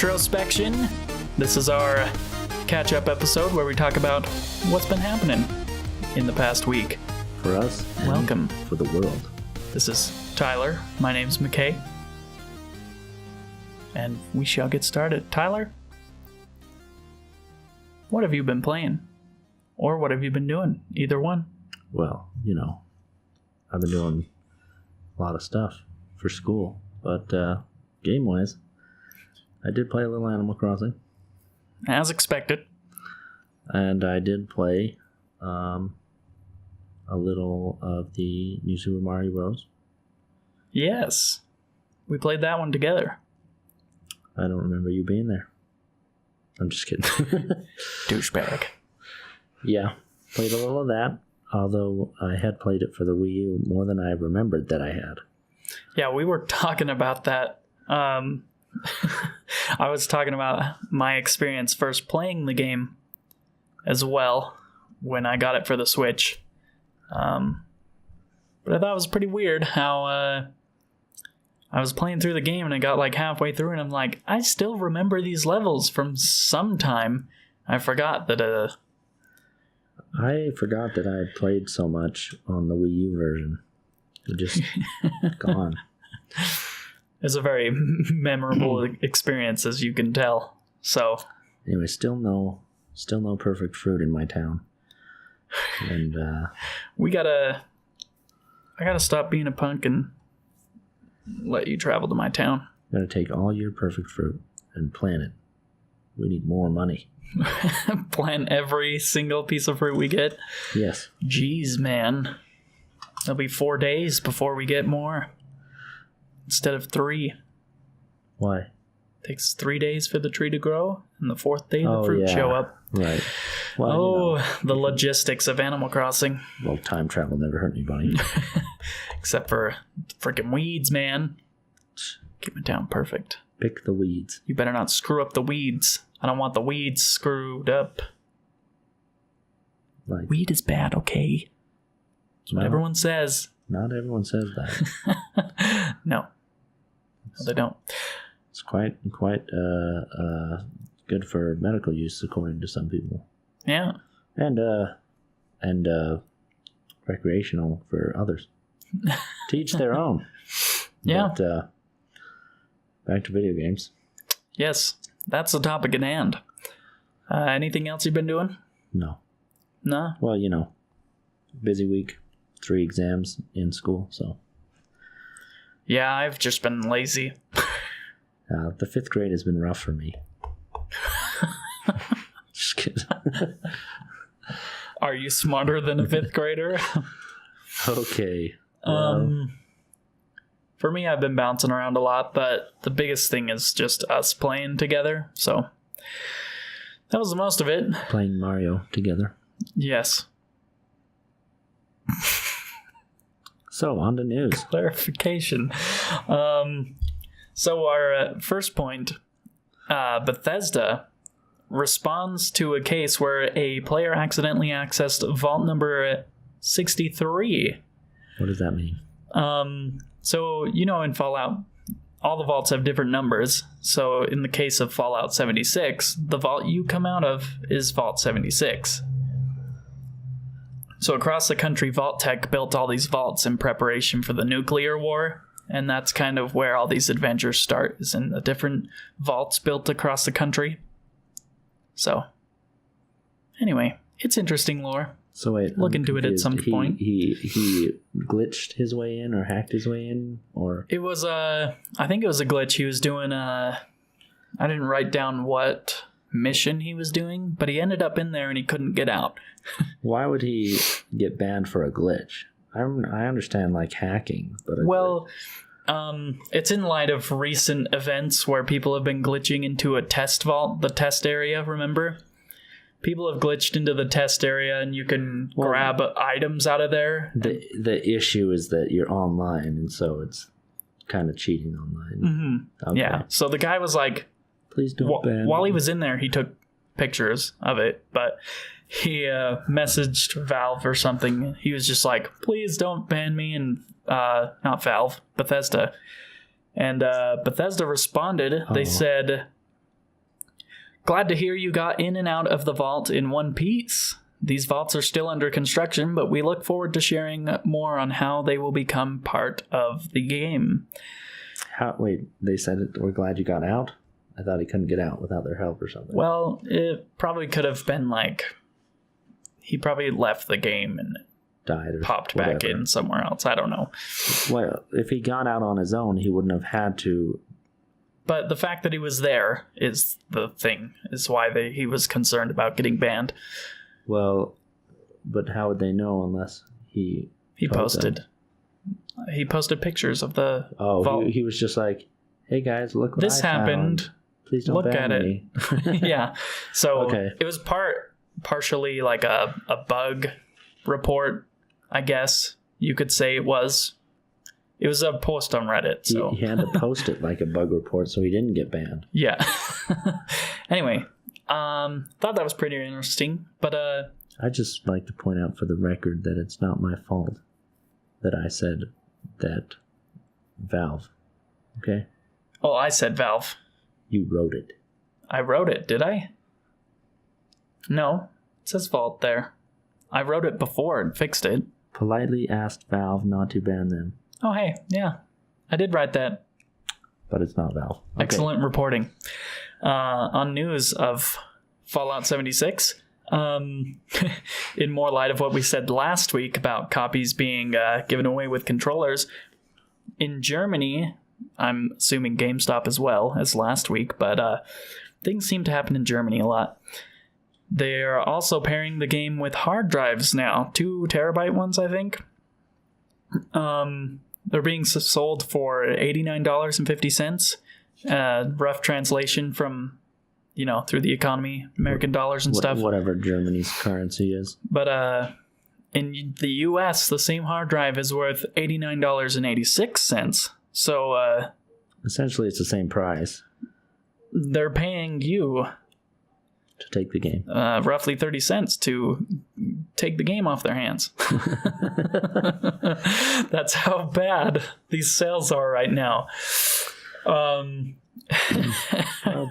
Retrospection. This is our catch-up episode where we talk about what's been happening in the past week. For us, and welcome. For the world. This is Tyler. My name's McKay. And we shall get started. Tyler, what have you been playing? Or what have you been doing? Either one. Well, I've been doing a lot of stuff for school, but game-wise, I did play a little Animal Crossing. As expected. And I did play a little of the new Super Mario Bros. Yes. We played that one together. I don't remember you being there. I'm just kidding. Douchebag. Yeah, played a little of that, although I had played it for the Wii U more than I remembered that I had. Yeah, we were talking about that. I was talking about my experience first playing the game as well when I got it for the Switch. But I thought it was pretty weird how I was playing through the game and I got like halfway through and I'm like, I still remember these levels from some time. I forgot that I forgot that I had played so much on the Wii U version. It just gone. It's a very memorable experience, as you can tell. So anyway, still no perfect fruit in my town. And I gotta stop being a punk and let you travel to my town. I'm gonna take all your perfect fruit and plant it. We need more money. Plant every single piece of fruit we get? Yes. Jeez, man. It'll be 4 days before we get more. Instead of 3. Why? Takes 3 days for the tree to grow, and the 4th day the fruit show up. Right. Well, the logistics of Animal Crossing. Well, time travel never hurt anybody. Except for freaking weeds, man. Keep it down perfect. Pick the weeds. You better not screw up the weeds. I don't want the weeds screwed up. Weed is bad, okay? That's what everyone says. Not everyone says that. No, they don't. It's quite good for medical use, according to some people. Yeah. And recreational for others. To each their own. Yeah. But, back to video games. Yes, that's the topic at hand. Anything else you've been doing? No. No? Well, busy week. 3 exams in school, so. Yeah, I've just been lazy. The 5th grade has been rough for me. Just kidding. Are you smarter than a 5th grader? Okay. For me, I've been bouncing around a lot, but the biggest thing is just us playing together, so that was the most of it. Playing Mario together. Yes. So, on to news. Clarification. So our first point, Bethesda responds to a case where a player accidentally accessed vault number 63. What does that mean? So, in Fallout, all the vaults have different numbers. So in the case of Fallout 76, the vault you come out of is Vault 76. So across the country, Vault Tech built all these vaults in preparation for the nuclear war, and that's kind of where all these adventures start, is in the different vaults built across the country. So, anyway, it's interesting lore. So wait, look into it at some point. He glitched his way in or hacked his way in, or it was I think it was a glitch. He was doing I didn't write down what mission he was doing, but he ended up in there and he couldn't get out. Why would he get banned for a glitch? I understand like hacking, but it's in light of recent events where people have been glitching into a test vault, the test area, remember? People have glitched into the test area and you can grab items out of there. The issue is that you're online, and so it's kind of cheating online. Mm-hmm. Okay. Yeah, so the guy was like, please don't ban while me. he was in there, he took pictures of it, but he messaged Valve or something. He was just like, please don't ban me, and not Valve, Bethesda. And Bethesda responded. They said, Glad to hear you got in and out of the vault in one piece. These vaults are still under construction, but we look forward to sharing more on how they will become part of the game. Wait, they said it. We're glad you got out? I thought he couldn't get out without their help or something. Well, it probably could have been like he probably left the game and died or popped whatever. back in somewhere else. I don't know. Well, if he got out on his own, he wouldn't have had to. But the fact that he was there is the thing, is why he was concerned about getting banned. Well, but how would they know unless he posted? He posted pictures of the vault. He was just like, hey guys, look what this I happened. Found. Please don't look ban at me. it. Yeah. So okay. It was partially like a bug report, I guess you could say it was. It was a post on Reddit. So he had to post it like a bug report so he didn't get banned. Yeah. Anyway, thought that was pretty interesting, but I just like to point out for the record that it's not my fault that I said that Valve. Okay? Oh, I said Valve. You wrote it. I wrote it, did I? No, it says Vault there. I wrote it before and fixed it. Politely asked Valve not to ban them. Oh, hey, yeah. I did write that. But it's not Valve. Okay. Excellent reporting. On news of Fallout 76, in more light of what we said last week about copies being given away with controllers, in Germany, I'm assuming GameStop as well as last week, but things seem to happen in Germany a lot. They're also pairing the game with hard drives now, 2 terabyte ones, I think. They're being sold for $89.50. Rough translation from, through the economy, American dollars and stuff. Whatever Germany's currency is. But in the US, the same hard drive is worth $89.86. So essentially, it's the same price. They're paying you to take the game. Roughly 30 cents to take the game off their hands. That's how bad these sales are right now. Well,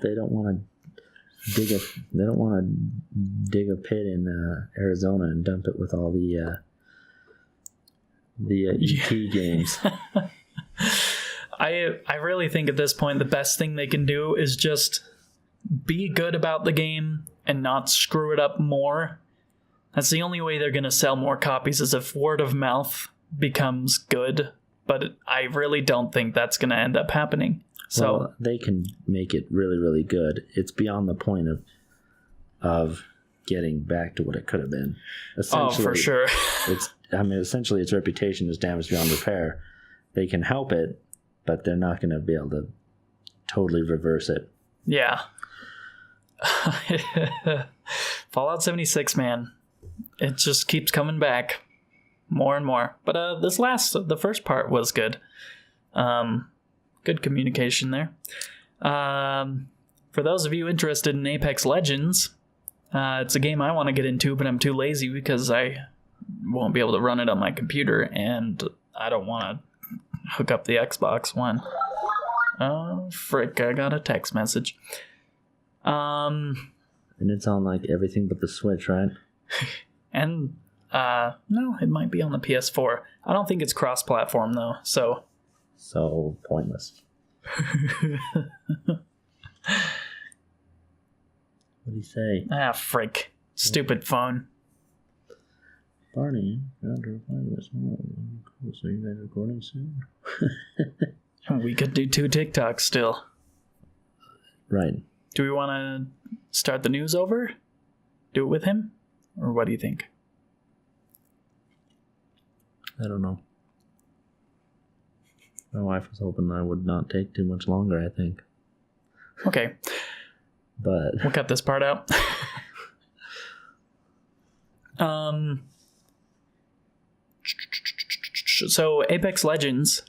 they don't want to dig a pit in Arizona and dump it with all the ET games. I really think at this point the best thing they can do is just be good about the game and not screw it up more. That's the only way they're going to sell more copies, is if word of mouth becomes good. But I really don't think that's going to end up happening. So well, they can make it really, really good. It's beyond the point of getting back to what it could have been. Oh, for sure. Essentially, its reputation is damaged beyond repair. They can help it, but they're not going to be able to totally reverse it. Yeah. Fallout 76, man. It just keeps coming back more and more. But the first part was good. Good communication there. For those of you interested in Apex Legends, it's a game I want to get into, but I'm too lazy because I won't be able to run it on my computer, and I don't want to hook up the Xbox One. Oh, frick, I got a text message. And it's on like everything but the Switch, right? And no, it might be on the PS4. I don't think it's cross-platform though, so pointless. What did he say? Ah, frick. Stupid phone. Barney, got to reply to this. Cool, so you guys recording soon? We could do 2 TikToks still. Right. Do we want to start the news over? Do it with him? Or what do you think? I don't know. My wife was hoping I would not take too much longer, I think. Okay. But we'll cut this part out. So Apex Legends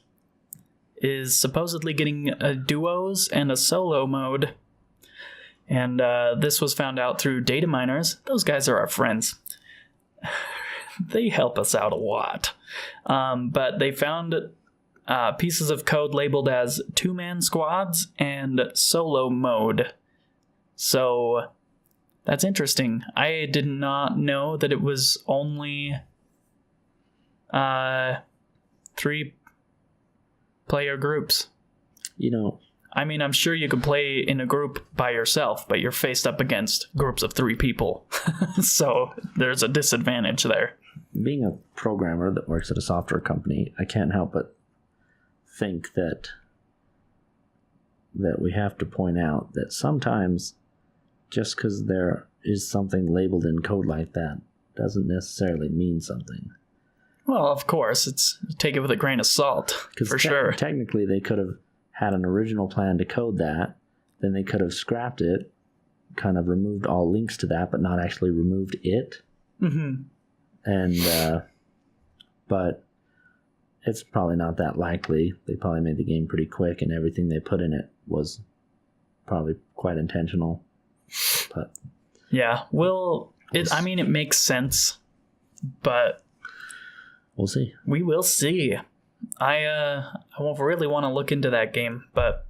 is supposedly getting a duos and a solo mode. And this was found out through data miners. Those guys are our friends. They help us out a lot. But they found pieces of code labeled as 2-man squads and solo mode. So that's interesting. I did not know that it was only 3-player groups. I mean, I'm sure you could play in a group by yourself, but you're faced up against groups of 3 people. So there's a disadvantage there. Being a programmer that works at a software company, I can't help but think that we have to point out that sometimes just because there is something labeled in code like that doesn't necessarily mean something. Well, of course, take it with a grain of salt, for sure. Technically, they could have had an original plan to code that, then they could have scrapped it, kind of removed all links to that, but not actually removed it. Mm-hmm. And, but it's probably not that likely. They probably made the game pretty quick, and everything they put in it was probably quite intentional. But yeah, it makes sense, but we'll see. We will see. I won't really want to look into that game, but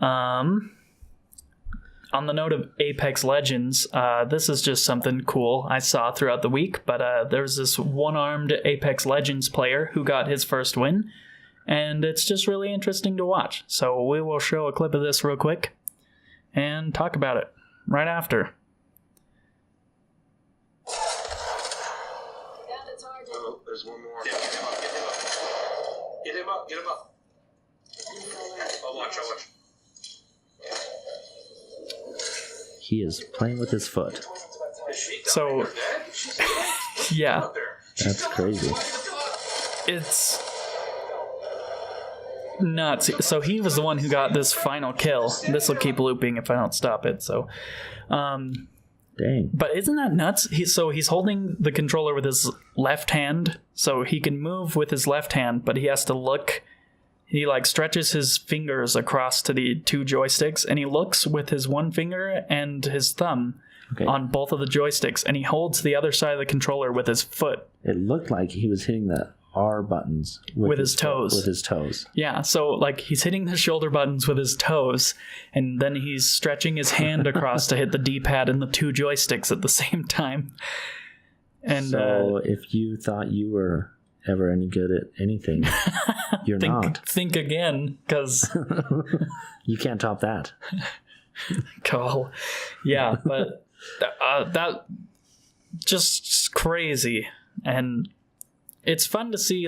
on the note of Apex Legends, this is just something cool I saw throughout the week, but there's this one-armed Apex Legends player who got his first win, and it's just really interesting to watch. So we will show a clip of this real quick and talk about it right after. Oh, there's one more. Yeah, get him up. Get him up. I'll watch. He is playing with his foot. So, yeah. That's crazy. It's nuts. So he was the one who got this final kill. This will keep looping if I don't stop it. So, dang. But isn't that nuts? He's holding the controller with his left hand, so he can move with his left hand, but he has to look. He stretches his fingers across to the 2 joysticks, and he looks with his one finger and his thumb on both of the joysticks, and he holds the other side of the controller with his foot. It looked like he was hitting the R buttons with his toes. With his toes. Yeah, so he's hitting the shoulder buttons with his toes, and then he's stretching his hand across to hit the D-pad and the 2 joysticks at the same time. And so if you thought you were ever any good at anything, you're not. Think again, because you can't top that. Cool. Yeah, but that just crazy. And it's fun to see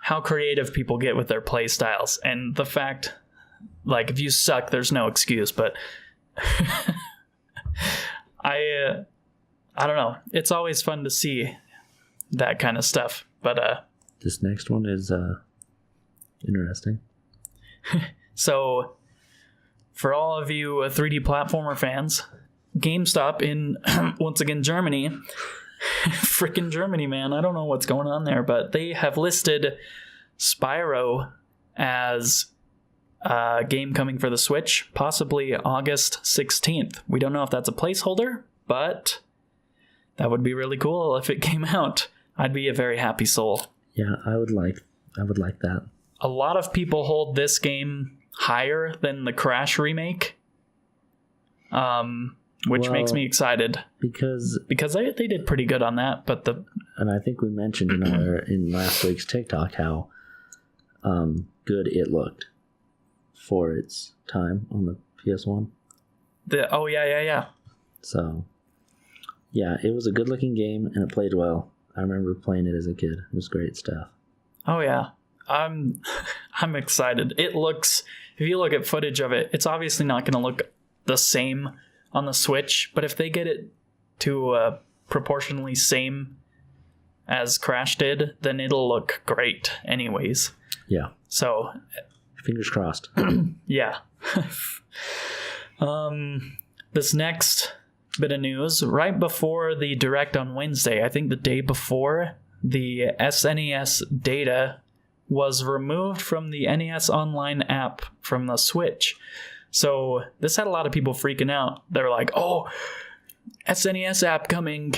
how creative people get with their play styles, and the fact if you suck, there's no excuse. But I don't know. It's always fun to see that kind of stuff. But this next one is interesting. So, for all of you 3D platformer fans, GameStop in once again Germany. Frickin' Germany, man. I don't know what's going on there, but they have listed Spyro as a game coming for the Switch, possibly August 16th. We don't know if that's a placeholder, but that would be really cool if it came out. I'd be a very happy soul. Yeah, I would like that. A lot of people hold this game higher than the Crash remake. Which makes me excited because they did pretty good on that. And I think we mentioned in last week's TikTok how good it looked for its time on the PS1. Yeah. So yeah, it was a good looking game and it played well. I remember playing it as a kid. It was great stuff. Oh yeah, I'm excited. It looks. If you look at footage of it, it's obviously not going to look the same on the Switch, but if they get it to proportionally same as Crash did, then it'll look great anyways. Yeah. So fingers crossed. Yeah. This next bit of news, right before the Direct on Wednesday, I think the day before, the SNES data was removed from the NES Online app from the Switch. So this had a lot of people freaking out. They're like, oh, SNES app coming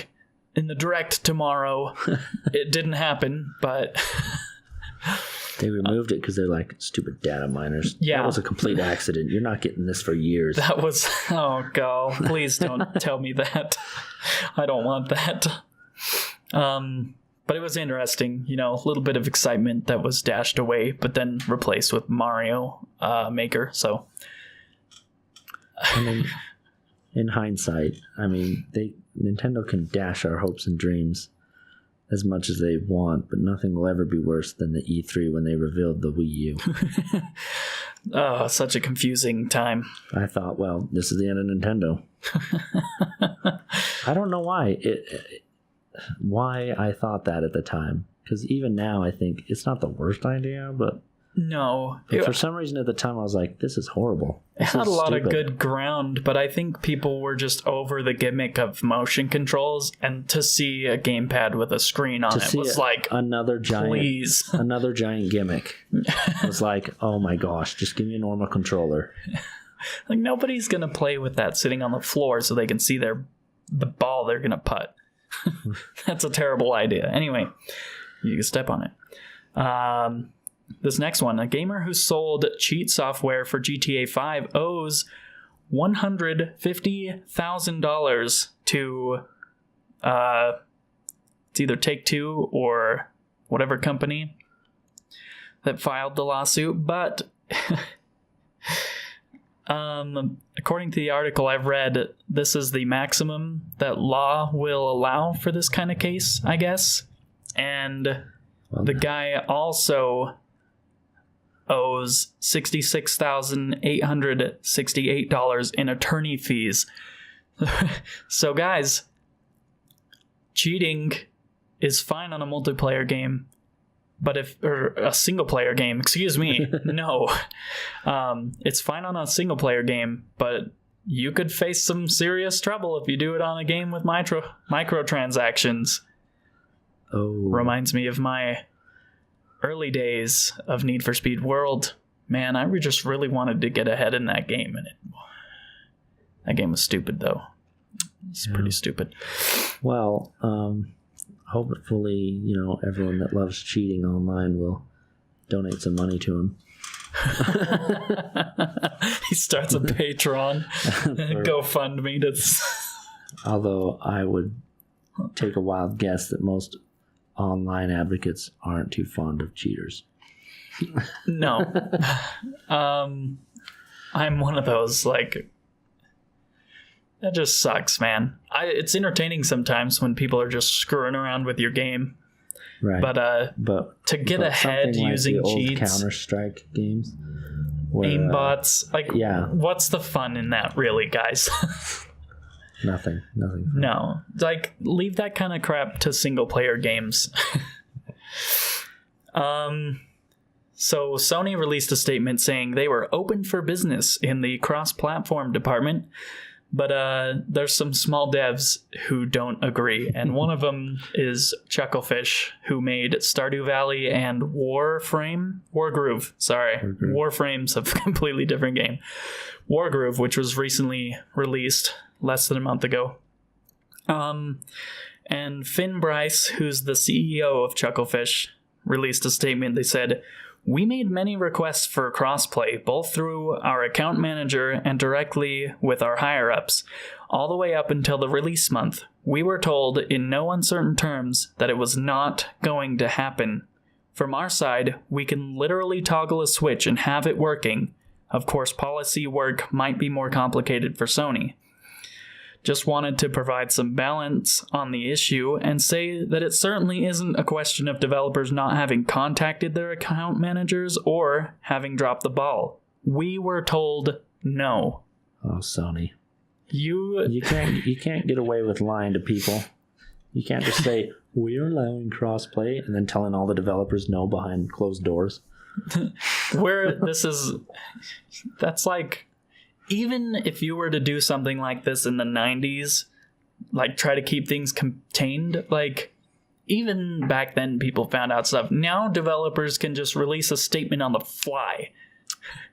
in the Direct tomorrow. It didn't happen, but They removed it because they're like, stupid data miners. Yeah. That was a complete accident. You're not getting this for years. That was, oh god, please don't tell me that. I don't want that. But it was interesting, you know, a little bit of excitement that was dashed away, but then replaced with Mario Maker. So, I mean, in hindsight, I mean, Nintendo can dash our hopes and dreams as much as they want, but nothing will ever be worse than the E3 when they revealed the Wii U. Oh, such a confusing time. I thought, well, this is the end of Nintendo. I don't know why. Why I thought that at the time. Because even now, I think it's not the worst idea, but no. for some reason at the time, I was like, this is horrible. It had a lot of good ground, but I think people were just over the gimmick of motion controls, and to see a gamepad with a screen on it was like, another giant, please. Another giant gimmick. It was like, oh my gosh, just give me a normal controller. Like, nobody's going to play with that sitting on the floor so they can see the ball they're going to putt. That's a terrible idea. Anyway, you can step on it. This next one, a gamer who sold cheat software for GTA 5 owes $150,000 to it's either Take-Two or whatever company that filed the lawsuit. But according to the article I've read, this is the maximum that law will allow for this kind of case, I guess. And the guy also owes $66,868 in attorney fees. So guys, cheating is fine on a multiplayer game, but or a single player game, excuse me, no. It's fine on a single player game, but you could face some serious trouble if you do it on a game with microtransactions. Oh. Reminds me of my early days of Need for Speed World. Man, I just really wanted to get ahead in that game, and that game was stupid, though. It's pretty stupid. Well, hopefully, everyone that loves cheating online will donate some money to him. He starts a Patreon, GoFundMe. Although I would take a wild guess that most online advocates aren't too fond of cheaters. No. I'm one of those, like, that just sucks, man. It's entertaining sometimes when people are just screwing around with your game. Right. But to get ahead using like the cheats, old Counter-Strike games, where, aimbots, what's the fun in that, really, guys? Nothing. No, like, leave that kind of crap to single player games. So Sony released a statement saying they were open for business in the cross-platform department, but there's some small devs who don't agree, and one of them is Chucklefish, who made Stardew Valley and Wargroove. Warframe's a completely different game. Wargroove, which was recently released less than a month ago. And Finn Bryce, who's the CEO of Chucklefish, released a statement. They said, "We made many requests for crossplay, both through our account manager and directly with our higher-ups, all the way up until the release month. We were told in no uncertain terms that it was not going to happen. From our side, we can literally toggle a switch and have it working. Of course, policy work might be more complicated for Sony. Just wanted to provide some balance on the issue and say that it certainly isn't a question of developers not having contacted their account managers or having dropped the ball. We were told no." Oh, Sony. You can't get away with lying to people. You can't just say, "We're allowing crossplay," and then telling all the developers no behind closed doors. That's like, even if you were to do something like this in the 90s, like try to keep things contained, like, even back then people found out stuff. Now developers can just release a statement on the fly.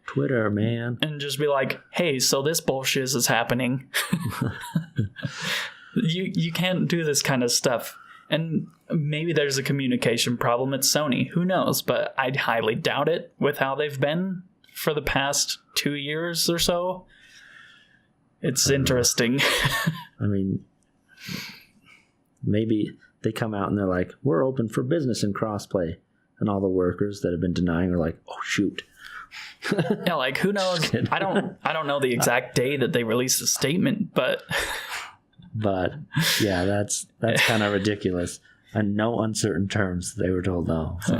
Twitter, man. And just be like, "Hey, so this bullshit is happening." You can't do this kind of stuff And maybe there's a communication problem at Sony. Who knows? But I'd highly doubt it with how they've been for the past 2 years or so. It's interesting. I mean, maybe they come out and they're like, we're open for business and crossplay. And all the workers that have been denying are like, oh, shoot. Yeah, like, who knows? I don't know the exact day that they released the statement, but... But yeah, that's kind of ridiculous. On no uncertain terms, they were told no. So.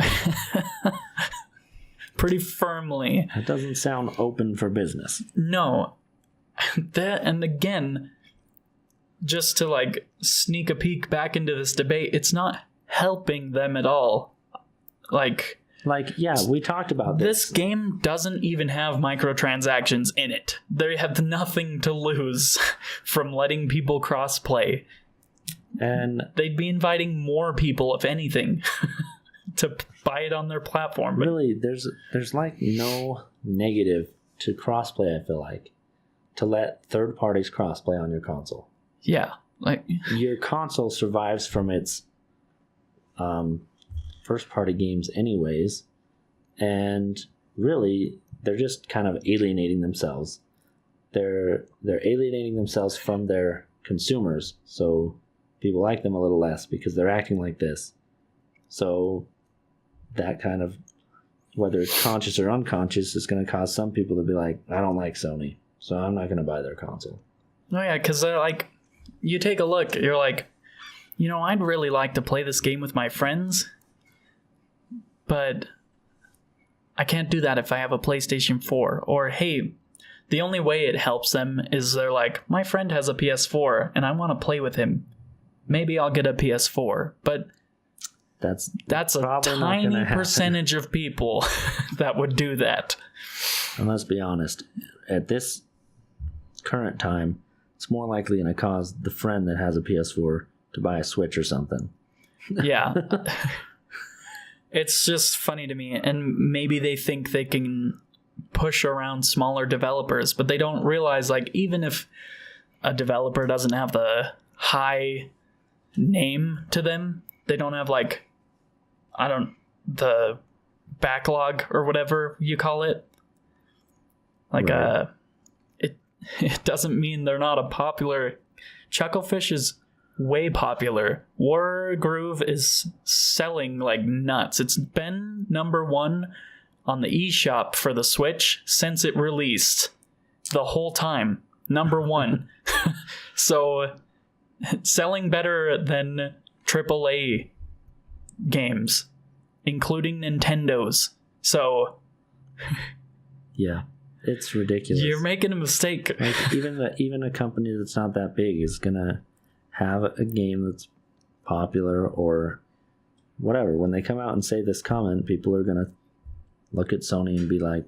Pretty firmly. It doesn't sound open for business. No. And again, just to like sneak a peek back into this debate, it's not helping them at all. Like, yeah, we talked about this. This game doesn't even have microtransactions in it. They have nothing to lose from letting people cross-play. And they'd be inviting more people, if anything, to buy it on their platform. But really, there's like no negative to cross-play, I feel like, to let third parties cross-play on your console. Yeah. Like, your console survives from its... first-party games anyways, and really they're just kind of alienating themselves. They're alienating themselves from their consumers, so people like them a little less because they're acting like this. So that kind of, whether it's conscious or unconscious, is going to cause some people to be like, I don't like Sony, so I'm not going to buy their console. Oh yeah, because they're like, you take a look, you're like, you know, I'd really like to play this game with my friends, but I can't do that if I have a PlayStation 4. Or, hey, the only way it helps them is they're like, my friend has a PS4 and I want to play with him. Maybe I'll get a PS4. But that's a tiny percentage of people that would do that. And let's be honest, at this current time, it's more likely going to cause the friend that has a PS4 to buy a Switch or something. Yeah. It's just funny to me, and maybe they think they can push around smaller developers, but they don't realize, like, even if a developer doesn't have the high name to them, they don't have, like, the backlog or whatever you call it. Like, right. It doesn't mean they're not a popular... Chucklefish is way popular. Wargroove is selling like nuts. It's been #1 on the eShop for the Switch since it released. The whole time. #1. So, selling better than AAA games, including Nintendo's. So... yeah. It's ridiculous. You're making a mistake. Like, even a company that's not that big is gonna have a game that's popular or whatever. When they come out and say this comment, people are gonna look at Sony and be like,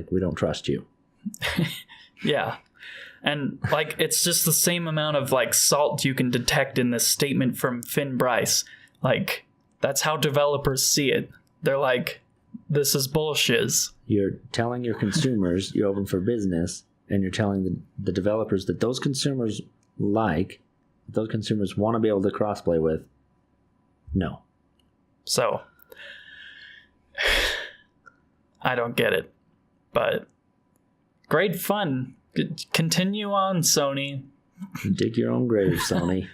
we don't trust you. Yeah. And like, it's just the same amount of like salt you can detect in this statement from Finn Bryce. Like, that's how developers see it. They're like, this is bullshit. You're telling your consumers you're open for business, and you're telling the developers that those consumers those consumers want to be able to crossplay with. No. So, I don't get it. But, great fun. Continue on, Sony. Dig your own grave, Sony.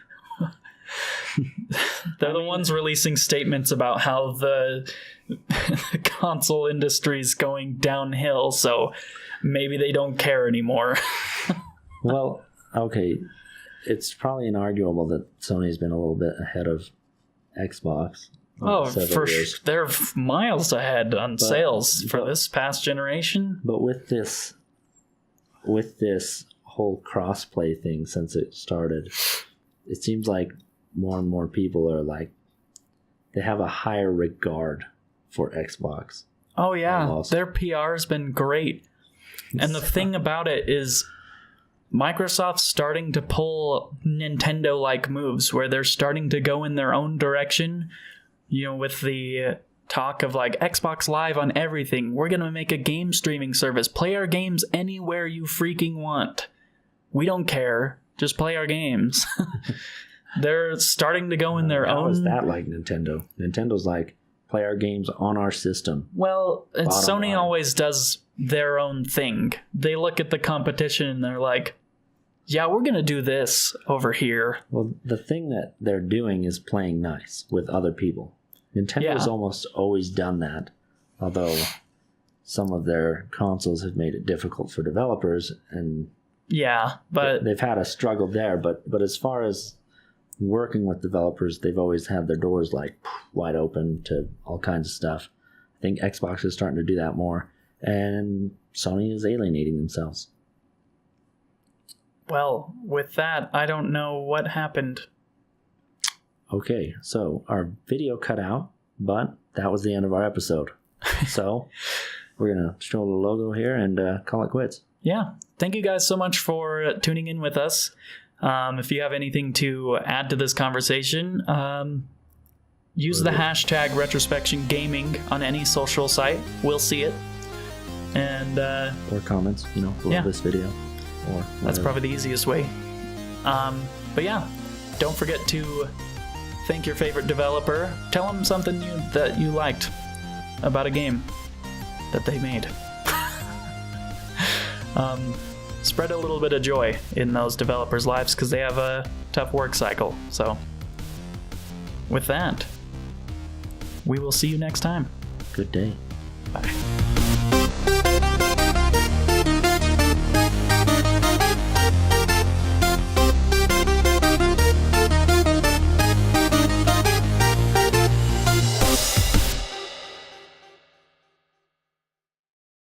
They're the ones releasing statements about how the console industry is going downhill, so maybe they don't care anymore. Well, okay, it's probably inarguable that Sony's been a little bit ahead of Xbox. Oh, they're miles ahead on sales for this past generation. But with this whole crossplay thing since it started, it seems like more and more people are like, they have a higher regard for Xbox. Oh yeah, their PR has been great. And the thing about it is Microsoft's starting to pull Nintendo-like moves where they're starting to go in their own direction, you know, with the talk of like Xbox Live on everything. We're going to make a game streaming service. Play our games anywhere you freaking want. We don't care. Just play our games. They're starting to go in their How own... is that like Nintendo? Nintendo's like, play our games on our system. Well, Sony line. always does their own thing. They look at the competition and they're like, yeah, we're going to do this over here. Well, the thing that they're doing is playing nice with other people. Nintendo's almost always done that, although some of their consoles have made it difficult for developers, and yeah, but they've had a struggle there. But as far as working with developers, they've always had their doors like wide open to all kinds of stuff. I think Xbox is starting to do that more, and Sony is alienating themselves. well, with that, I don't know what happened. Okay, so our video cut out, but that was the end of our episode. So we're going to show the logo here and call it quits. Yeah, thank you guys so much for tuning in with us. If you have anything to add to this conversation, use the hashtag RetrospectionGaming on any social site. We'll see it. And Or comments, below this video. Or that's probably the easiest way. But yeah, don't forget to thank your favorite developer. Tell them something that you liked about a game that they made. Spread a little bit of joy in those developers' lives because they have a tough work cycle. So with that, we will see you next time. Good day. Bye.